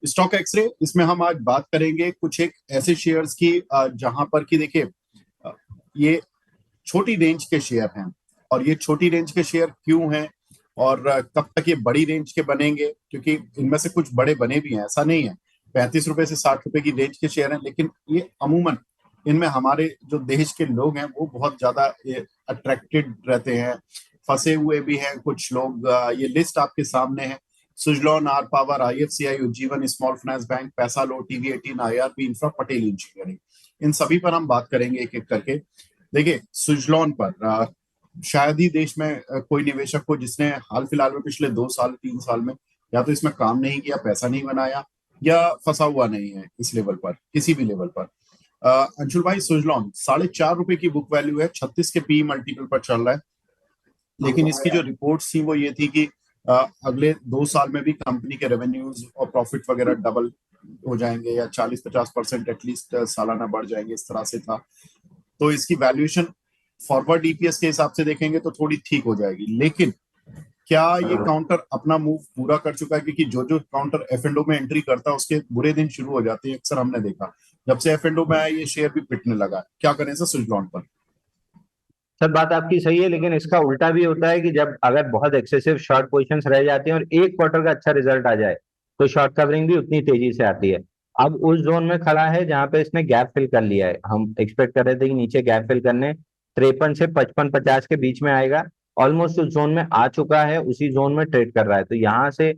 Stock x ray, इसमें हम आज बात करेंगे कुछ एक ऐसे शेयर्स की जहां पर कि देखिए ये छोटी रेंज के शेयर हैं। और ये छोटी रेंज के शेयर क्यों हैं और कब तक ये बड़ी रेंज के बनेंगे, क्योंकि इनमें से कुछ बड़े बने भी हैं, ऐसा नहीं है। 35 रुपए से 60 रुपए की रेंज के शेयर हैं, लेकिन ये अमूमन इनमें हमारे जो देश के लोग हैं वो बहुत ज्यादा अट्रैक्टेड रहते हैं, फंसे हुए भी हैं कुछ लोग। ये लिस्ट आपके सामने है। Suzlon, R power, IFCI, Ujjivan small finance bank, Paisalo, TV 18, IRB infra, Patel engineering, इन सभी पर हम बात करेंगे एक एक करके। देखिए सुजलॉन पर शायद ही देश में कोई निवेशक हो जिसने हाल फिलहाल में पिछले 2 साल 3 साल में या तो इसमें काम नहीं किया, पैसा नहीं बनाया, या फंसा हुआ नहीं है इस लेवल पर, किसी भी लेवल पर। अंशुल भाई, सुजलॉन 4.5 रुपए की बुक वैल्यू है, 36 के पी मल्टीपल पर चल रहा है। लेकिन इसकी जो रिपोर्ट्स थी वो ये थी कि अगले 2 साल में भी कंपनी के रेवेन्यूज और प्रॉफिट वगैरह डबल हो जाएंगे या 40-50% एटलीस्ट सालाना बढ़ जाएंगे, इस तरह से था। तो इसकी वैल्यूएशन फॉरवर्ड ईपीएस के हिसाब से देखेंगे तो थोड़ी ठीक हो जाएगी। लेकिन क्या ये काउंटर अपना मूव पूरा कर चुका है? क्योंकि जो जो काउंटर एफ एंड ओ में एंट्री करता है उसके बुरे दिन शुरू हो जाते हैं, अक्सर हमने देखा। जब से एफ एंड ओ में आया ये शेयर भी पिटने लगा। क्या करें सर सुजलॉन पर? सर बात आपकी सही है, लेकिन इसका उल्टा भी होता है कि जब अगर बहुत एक्सेसिव शॉर्ट पोजीशंस रह जाती हैं और एक क्वार्टर का अच्छा रिजल्ट आ जाए तो शॉर्ट कवरिंग भी उतनी तेजी से आती है। अब उस जोन में खड़ा है जहां पे इसने गैप फिल कर लिया है। हम एक्सपेक्ट कर रहे थे कि नीचे गैप फिल करने 53 से 55-50 के बीच में आएगा। ऑलमोस्ट उस जोन में आ चुका है, उसी जोन में ट्रेड कर रहा है। तो यहाँ से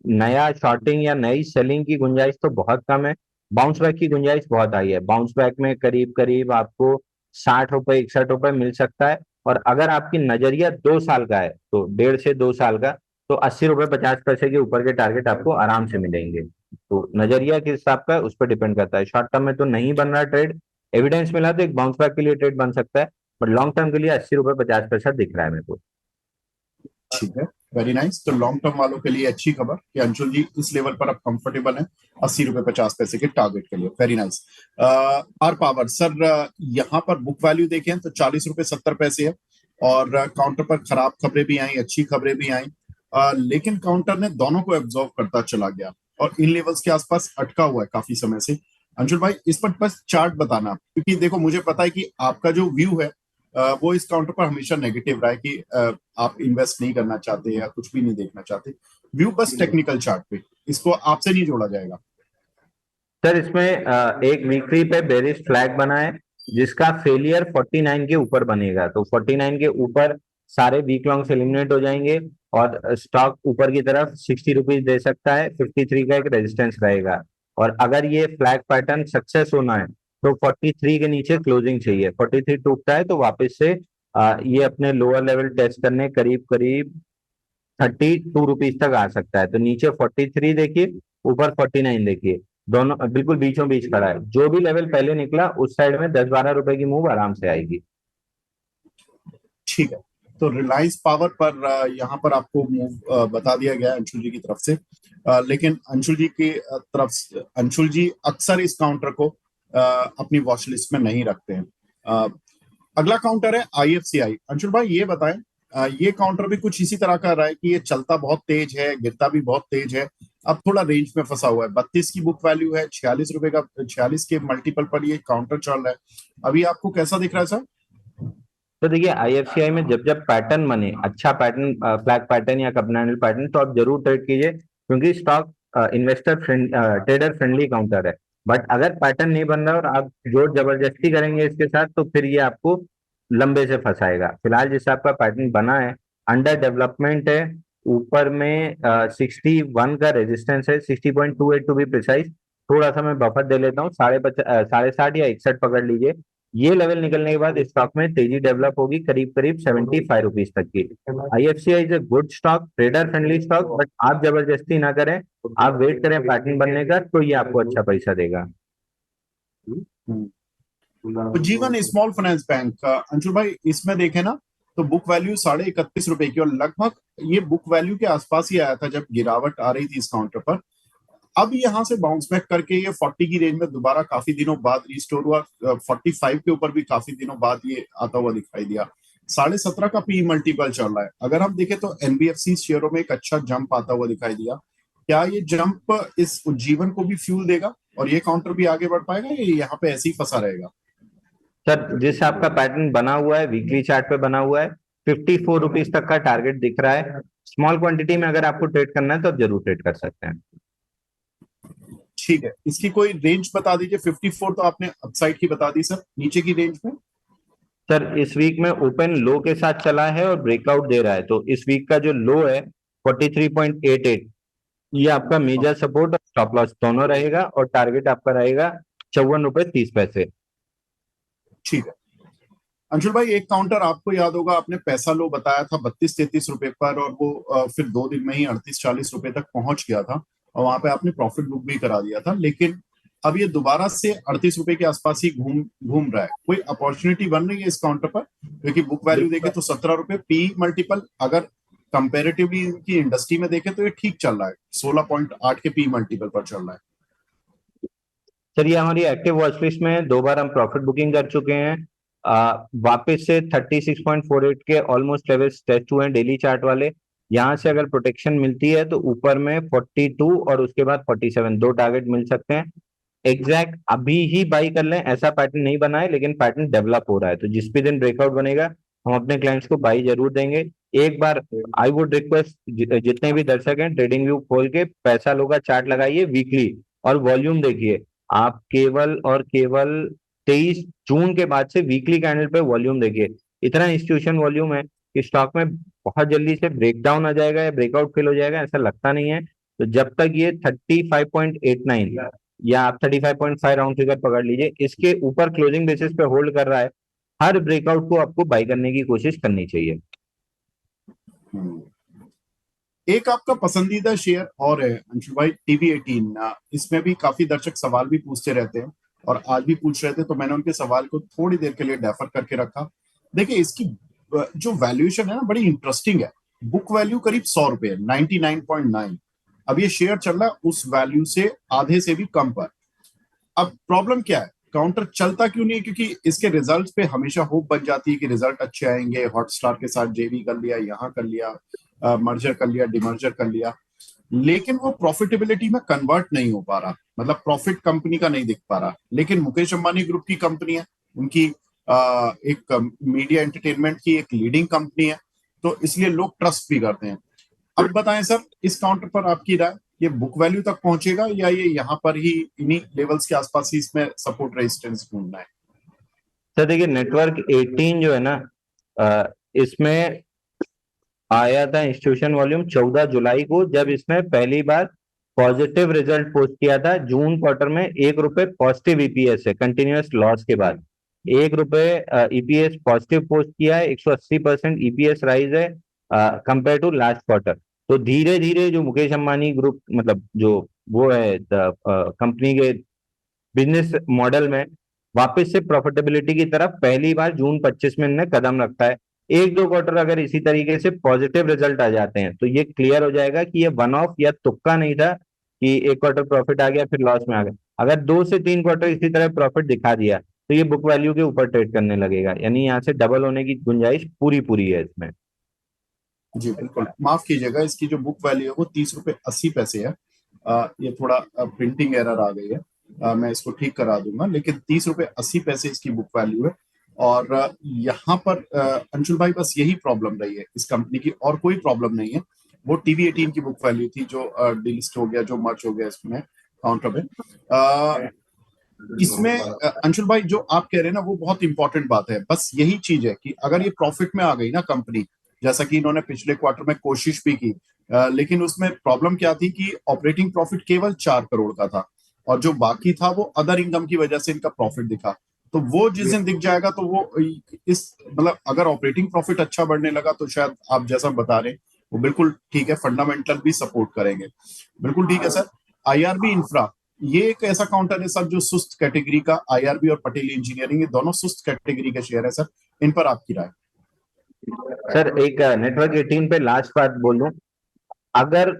नया शॉर्टिंग या नई सेलिंग की गुंजाइश तो बहुत कम है। बाउंस बैक की गुंजाइश बहुत हाई है। बाउंस बैक में करीब करीब आपको 60 रुपए 61 रुपए मिल सकता है। और अगर आपकी नजरिया 2 साल का है तो 1.5 से 2 साल का, तो 80 रुपए 50 पैसे के ऊपर के टारगेट आपको आराम से मिलेंगे। तो नजरिया किस हिसाब का है उस पर डिपेंड करता है। शॉर्ट टर्म में तो नहीं बन रहा ट्रेड, एविडेंस मिला तो एक बाउंस बैक के लिए ट्रेड बन सकता है, बट लॉन्ग टर्म के लिए 80 रुपए 50 पैसा दिख रहा है मेरे को। ठीक है, वेरी नाइस। तो लॉन्ग टर्म वालों के लिए अच्छी खबर कि अंशुल जी इस लेवल पर अब कंफर्टेबल है 80 रुपए 50 पैसे के टारगेट के लिए। Very nice. R power sir, यहाँ पर बुक वैल्यू देखें तो 40 रुपए 70 पैसे है। और काउंटर पर खराब खबरें भी आई, अच्छी खबरें भी आई। लेकिन काउंटर ने दोनों को एब्जॉर्व करता चला गया और इन लेवल्स के आसपास अटका हुआ है काफी समय से। अंशुल भाई, इस पर बस चार्ट बताना, क्योंकि देखो मुझे पता है कि आपका जो व्यू है वो इस काउंटर पर हमेशा नेगेटिव रहा है कि आप इन्वेस्ट नहीं करना चाहते या कुछ भी नहीं देखना चाहते। व्यू बस टेक्निकल चार्ट पे, इसको आपसे नहीं जोड़ा जाएगा। सर इसमें एक वीकली पे बेरिश फ्लैग बना है जिसका फेलियर 49 के ऊपर बनेगा। तो 49 के ऊपर सारे वीक लॉन्ग एलिमिनेट हो जाएंगे और स्टॉक ऊपर की तरफ 60 रुपीज दे सकता है। 53 का एक रेजिस्टेंस रहेगा। और अगर ये फ्लैग पैटर्न सक्सेस होना है तो 43 के नीचे क्लोजिंग चाहिए। 43 टूटता है तो वापस से ये अपने लोअर लेवल टेस्ट करने करीब करीब 32 रुपीज तक आ सकता है। तो नीचे 43 देखिए, ऊपर 49 देखिए, दोनों बिल्कुल बीचों बीच खड़ा है। जो भी लेवल पहले निकला उस साइड में 10-12 रुपए की मूव आराम से आएगी। ठीक है। तो रिलायंस पावर पर यहाँ पर आपको मूव बता दिया गया है अंशुल जी की तरफ से। लेकिन अंशुल जी की तरफ से, अंशुल जी अक्सर इस काउंटर को अपनी वॉच लिस्ट में नहीं रखते हैं। अगला काउंटर है आईएफसीआई। अंशुल भाई ये बताएं, ये काउंटर भी कुछ इसी तरह का रहा है कि ये चलता बहुत तेज है, गिरता भी बहुत तेज है, अब थोड़ा रेंज में फंसा हुआ है। 32 की बुक वैल्यू है, 46 रुपए का, 46 के मल्टीपल पर ये काउंटर चल रहा है। अभी आपको कैसा दिख रहा है सर? तो देखिए आईएफसीआई में जब जब पैटर्न बने, अच्छा पैटर्न, फ्लैग पैटर्न या कपनैंडल पैटर्न, तो आप जरूर ट्रेड कीजिए क्योंकि stock investor trader friendly counter है। बट अगर पैटर्न नहीं बन रहा और आप जोर जबरदस्ती करेंगे इसके साथ तो फिर ये आपको लंबे से फंसाएगा। फिलहाल जिस आपका पैटर्न बना है अंडर डेवलपमेंट है। ऊपर में 61 का रेजिस्टेंस है, 60.28 टू बी प्रिसाइज। थोड़ा सा मैं बफर दे लेता हूँ, 60 या 61 पकड़ लीजिए। ये लेवल निकलने के बाद स्टॉक में तेजी डेवलप होगी करीब करीब 75 रुपीज तक की। IFCI is a good stock, trader friendly stock, but आप जबरदस्ती ना करें, आप वेट करें पैटर्न बनने का तो ये आपको अच्छा पैसा देगा। तो जीवन स्मॉल फाइनेंस बैंक का, अंशुल भाई इसमें देखें ना तो बुक वैल्यू 31.5 रुपए की, और लगभग ये बुक वैल्यू के आसपास ही आया था जब गिरावट आ रही थी इस काउंटर पर। अब यहां से बाउंस बैक करके ये 40 की रेंज में दोबारा काफी दिनों बाद रिस्टोर हुआ। 45 के ऊपर भी काफी दिनों बाद ये आता हुआ दिखाई दिया। 17.5 का पी मल्टीपल चल रहा है। अगर हम देखें तो एनबीएफसी शेयरों में एक अच्छा जंप आता हुआ दिखाई दिया। क्या ये जंप इस उज्जीवन को भी फ्यूल देगा और ये काउंटर भी आगे बढ़ पाएगा, या ये यहाँ पे ऐसे ही फंसा रहेगा? सर जिस आपका पैटर्न बना हुआ है, वीकली चार्ट पे बना हुआ है, 54 रुपीज तक का टारगेट दिख रहा है। स्मॉल क्वांटिटी में अगर आपको ट्रेड करना है तो आप जरूर ट्रेड कर सकते हैं। ठीक है, इसकी कोई रेंज बता दीजिए। 54 तो आपने अपसाइड की बता दी सर, नीचे की रेंज में? सर इस वीक में ओपन लो के साथ चला है और ब्रेकआउट दे रहा है, तो इस वीक का जो लो है 43.88, ये आपका मेजर सपोर्ट और स्टॉप लॉस दोनों रहेगा, और टारगेट आपका रहेगा 54.30 रुपए। ठीक है अंशुल भाई, एक काउंटर आपको याद होगा, आपने पैसा लो बताया था 32-33 रुपए पर, और वो फिर 2 दिन में ही 38-40 रुपए तक पहुंच गया था, और वहां पे आपने प्रॉफिट बुक भी करा दिया था। लेकिन अब ये दोबारा से 38 रुपए के आसपास ही घूम घूम रहा है। कोई अपॉर्चुनिटी बन रही है इस काउंटर पर? क्योंकि बुक वैल्यू देखे तो 17 रुपए, पी मल्टीपल अगर कंपेरेटिवली इनकी इंडस्ट्री में देखे तो ये ठीक चल रहा है, 16.8 के पी मल्टीपल पर चल रहा है। सर ये हमारी एक्टिव वॉच लिस्ट में है, 2 बार हम प्रॉफिट बुकिंग कर चुके हैं। वापस से 36.48 के ऑलमोस्ट लेवल्स टेस्ट हुए हैं डेली चार्ट वाले। यहाँ से अगर प्रोटेक्शन मिलती है तो ऊपर में 42 और उसके बाद 47 दो टारगेट मिल सकते हैं। एग्जैक्ट अभी ही बाई कर लें ऐसा पैटर्न नहीं बना है, लेकिन पैटर्न डेवलप हो रहा है, तो जिस भी दिन ब्रेकआउट बनेगा हम अपने क्लाइंट्स को बाई जरूर देंगे। एक बार आई वुड रिक्वेस्ट जितने भी दर्शक हैं, ट्रेडिंग व्यू खोल के पैसा लो का चार्ट लगाइए वीकली और वॉल्यूम देखिए। आप केवल और केवल 23 जून के बाद से वीकली कैंडल पे वॉल्यूम देखिए, इतना इंस्टीट्यूशन वॉल्यूम है कि स्टॉक में बहुत जल्दी से ब्रेकडाउन आ जाएगा या ब्रेकआउट फेल हो जाएगा ऐसा लगता नहीं है। तो जब तक ये 35.89 या आप 35.5 राउंड फिगर पकड़ लीजिए, इसके ऊपर क्लोजिंग बेसिस पे होल्ड कर रहा है, हर ब्रेकआउट को आपको बाई करने की कोशिश करनी चाहिए। एक आपका पसंदीदा शेयर और है अंशु भाई, टीवी18। इसमें भी काफी दर्शक सवाल भी पूछते रहते हैं, और आज भी पूछ रहे थे, तो मैंने उनके सवाल को थोड़ी देर के लिए डेफर करके रखा। देखिए इसकी जो वैल्यूएशन है ना, बड़ी इंटरेस्टिंग है। बुक वैल्यू करीब 100 रुपए, 99.9। अब ये शेयर चल रहा है उस वैल्यू से आधे से भी कम पर। अब प्रॉब्लम क्या है, काउंटर चलता क्यों नहीं है? क्योंकि इसके रिजल्ट्स पे हमेशा होप बन जाती है कि रिजल्ट अच्छे आएंगे, हॉटस्टार के साथ जेवी कर लिया, यहाँ कर लिया, मर्जर कर लिया, डिमर्जर कर लिया, लेकिन वो प्रॉफिटेबिलिटी में कन्वर्ट नहीं हो पा रहा, मतलब प्रॉफिट कंपनी का नहीं दिख पा रहा। लेकिन मुकेश अंबानी ग्रुप की कंपनी है, उनकी एक मीडिया एंटरटेनमेंट की एक लीडिंग कंपनी है, तो इसलिए लोग ट्रस्ट भी करते हैं। अब बताएं सर, इस काउंटर पर आपकी राय, ये बुक वैल्यू तक पहुंचेगा या ये यहाँ पर ही इन्हीं लेवल्स के आसपास ही इसमें सपोर्ट रेजिस्टेंस ढूंढना है? सर देखिए नेटवर्क 18 जो है ना, इसमें आया था इंस्टीट्यूशन वॉल्यूम 14 जुलाई को, जब इसने पहली बार पॉजिटिव रिजल्ट पोस्ट किया था। जून क्वार्टर में 1 रुपए पॉजिटिव ईपीएस है कंटिन्यूअस लॉस के बाद, 1 रुपए ईपीएस पॉजिटिव पोस्ट किया है, 180% ईपीएस राइज है कंपेयर टू लास्ट क्वार्टर। तो धीरे धीरे जो मुकेश अंबानी ग्रुप, मतलब जो वो है कंपनी के बिजनेस मॉडल में वापस से प्रॉफिटेबिलिटी की तरफ पहली बार जून 25 में इन्होंने कदम रखा है। एक दो क्वार्टर अगर इसी तरीके से पॉजिटिव रिजल्ट आ जाते हैं तो ये क्लियर हो जाएगा कि ये वन ऑफ या तुक्का नहीं था कि एक क्वार्टर प्रॉफिट आ गया फिर लॉस में आ गया। अगर 2 से 3 क्वार्टर इसी तरह प्रॉफिट दिखा दिया तो ये बुक वैल्यू के ऊपर ट्रेड करने लगेगा, यानी यहाँ से डबल होने की गुंजाइश पूरी पूरी है इसमें। जी बिल्कुल, माफ कीजिएगा, इसकी जो बुक वैल्यू है वो 30 रुपए 80 पैसे है। ये थोड़ा प्रिंटिंग एरर आ गई है, मैं इसको ठीक करा दूंगा, लेकिन 30 रुपए 80 पैसे इसकी बुक वैल्यू है। और यहाँ पर अंशुल भाई बस यही प्रॉब्लम रही है इस कंपनी की, और कोई प्रॉब्लम नहीं है। वो टीवी18 की बुक वैल्यू थी जो डिलिस्ट हो गया, जो मर्ज हो गया इसमें काउंटर पे। इसमें अंशुल भाई जो आप कह रहे हैं ना, वो बहुत इंपॉर्टेंट बात है। बस यही चीज है कि अगर ये प्रॉफिट में आ गई ना कंपनी, जैसा कि इन्होंने पिछले क्वार्टर में कोशिश भी की, लेकिन उसमें प्रॉब्लम क्या थी कि ऑपरेटिंग प्रॉफिट केवल 4 करोड़ का था, और जो बाकी था वो अदर इनकम की वजह से इनका प्रॉफिट दिखा। तो वो जिस दिन दिख जाएगा तो वो इस मतलब अगर ऑपरेटिंग प्रॉफिट अच्छा बढ़ने लगा तो शायद आप जैसा बता रहे हैं वो बिल्कुल ठीक है, फंडामेंटल भी सपोर्ट करेंगे। बिल्कुल ठीक है सर। आईआरबी इंफ्रा, ये एक ऐसा काउंटर है सर जो सुस्त कैटेगरी का, आईआरबी और पटेल इंजीनियरिंग ये दोनों सुस्त कैटेगरी के शेयर है सर, इन पर आपकी राय? सर एक नेटवर्क 18 पे लास्ट बात बोल दूं, अगर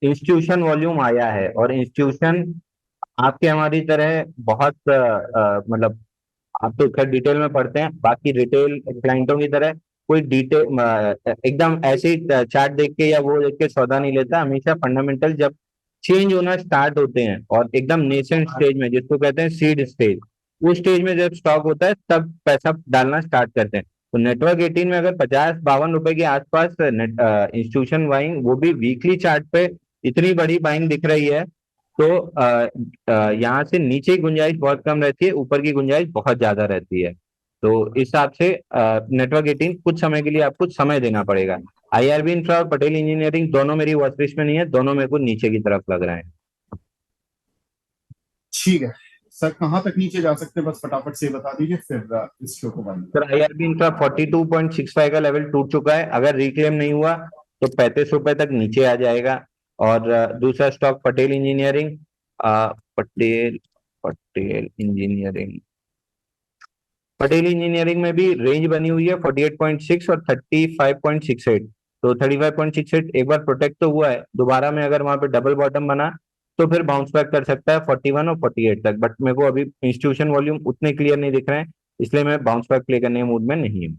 इंस्टीट्यूशन वॉल्यूम आया है और इंस्टीट्यूशन आपके हमारी तरह बहुत मतलब आप तो खैर डिटेल में पढ़ते हैं, बाकी रिटेल क्लाइंटों की तरह कोई डिटेल एकदम ऐसे ही चार्ट देख के या वो देख के सौदा नहीं लेता, हमेशा फंडामेंटल जब चेंज होना स्टार्ट होते हैं और एकदम नेसेंट स्टेज में, जिसको कहते हैं सीड स्टेज, उस स्टेज में जब स्टॉक होता है तब पैसा डालना स्टार्ट करते हैं। तो नेटवर्क 18 में अगर 50-52 रुपए के आसपास इंस्टीट्यूशन बाइंग, वो भी वीकली चार्ट पे इतनी बड़ी बाइंग दिख रही है, तो यहाँ से नीचे की गुंजाइश बहुत कम रहती है, ऊपर की गुंजाइश बहुत ज्यादा रहती है। तो इस हिसाब से नेटवर्क 18 कुछ समय के लिए आपको समय देना पड़ेगा। आईआरबी इंफ्रा और पटेल इंजीनियरिंग दोनों मेरी वॉच लिस्ट में नहीं है, दोनों मेरे को नीचे की तरफ लग रहे हैं। ठीक है सर, कहाँ तक नीचे जा सकते हैं बस फटाफट से बता दीजिए, फिर इस शो को बंद। सर आईआरबी इंफ्रा 42.65 का लेवल टूट चुका है, अगर रिक्लेम नहीं हुआ तो 35 रुपए तक नीचे आ जाएगा। और दूसरा stock Patel engineering, Patel Patel engineering Patel engineering में भी रेंज बनी हुई है 48.6 और 35.68। तो 35.68 एक बार प्रोटेक्ट तो हुआ है, दोबारा में अगर वहां पे डबल बॉटम बना तो फिर बाउंस बैक कर सकता है 41 और 48 तक। बट मेरे को अभी इंस्टीट्यूशन वॉल्यूम उतने क्लियर नहीं दिख रहे हैं, इसलिए मैं बाउंस बैक प्ले करने के मूड में नहीं हूँ।